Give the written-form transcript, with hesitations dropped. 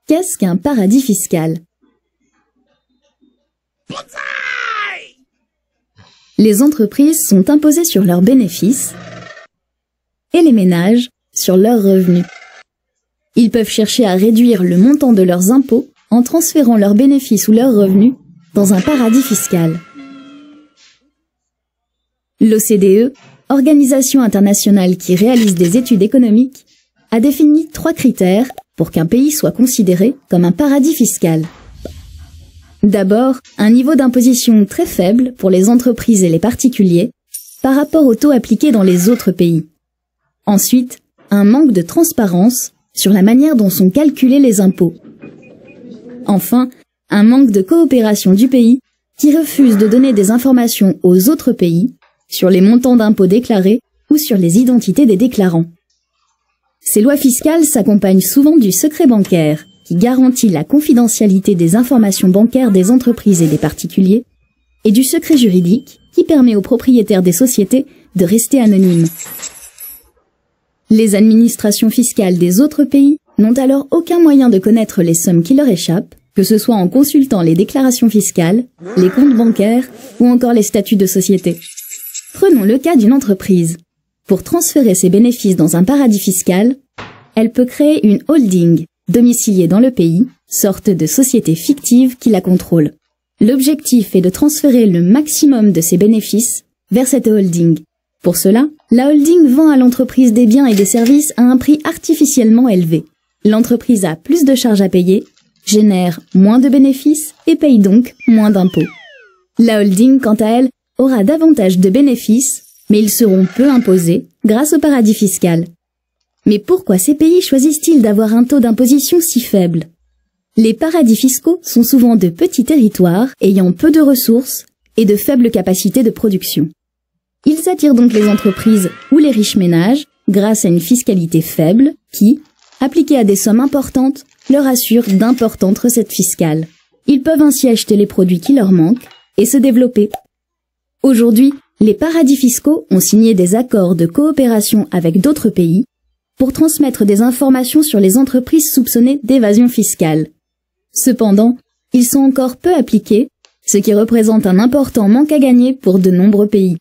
Qu'est-ce qu'un paradis fiscal? Les entreprises sont imposées sur leurs bénéfices et les ménages sur leurs revenus. Ils peuvent chercher à réduire le montant de leurs impôts en transférant leurs bénéfices ou leurs revenus dans un paradis fiscal. L'OCDE, organisation internationale qui réalise des études économiques, a défini 3 critères pour qu'un pays soit considéré comme un paradis fiscal. D'abord, un niveau d'imposition très faible pour les entreprises et les particuliers par rapport au taux appliqué dans les autres pays. Ensuite, un manque de transparence sur la manière dont sont calculés les impôts. Enfin, un manque de coopération du pays qui refuse de donner des informations aux autres pays sur les montants d'impôts déclarés ou sur les identités des déclarants. Ces lois fiscales s'accompagnent souvent du secret bancaire, qui garantit la confidentialité des informations bancaires des entreprises et des particuliers, et du secret juridique, qui permet aux propriétaires des sociétés de rester anonymes. Les administrations fiscales des autres pays n'ont alors aucun moyen de connaître les sommes qui leur échappent, que ce soit en consultant les déclarations fiscales, les comptes bancaires ou encore les statuts de société. Prenons le cas d'une entreprise. Pour transférer ses bénéfices dans un paradis fiscal, elle peut créer une holding, domiciliée dans le pays, sorte de société fictive qui la contrôle. L'objectif est de transférer le maximum de ses bénéfices vers cette holding. Pour cela, la holding vend à l'entreprise des biens et des services à un prix artificiellement élevé. L'entreprise a plus de charges à payer, génère moins de bénéfices et paye donc moins d'impôts. La holding, quant à elle, aura davantage de bénéfices, mais ils seront peu imposés grâce au paradis fiscal. Mais pourquoi ces pays choisissent-ils d'avoir un taux d'imposition si faible? Les paradis fiscaux sont souvent de petits territoires ayant peu de ressources et de faibles capacités de production. Ils attirent donc les entreprises ou les riches ménages grâce à une fiscalité faible qui, appliquée à des sommes importantes, leur assure d'importantes recettes fiscales. Ils peuvent ainsi acheter les produits qui leur manquent et se développer. Aujourd'hui, les paradis fiscaux ont signé des accords de coopération avec d'autres pays pour transmettre des informations sur les entreprises soupçonnées d'évasion fiscale. Cependant, ils sont encore peu appliqués, ce qui représente un important manque à gagner pour de nombreux pays.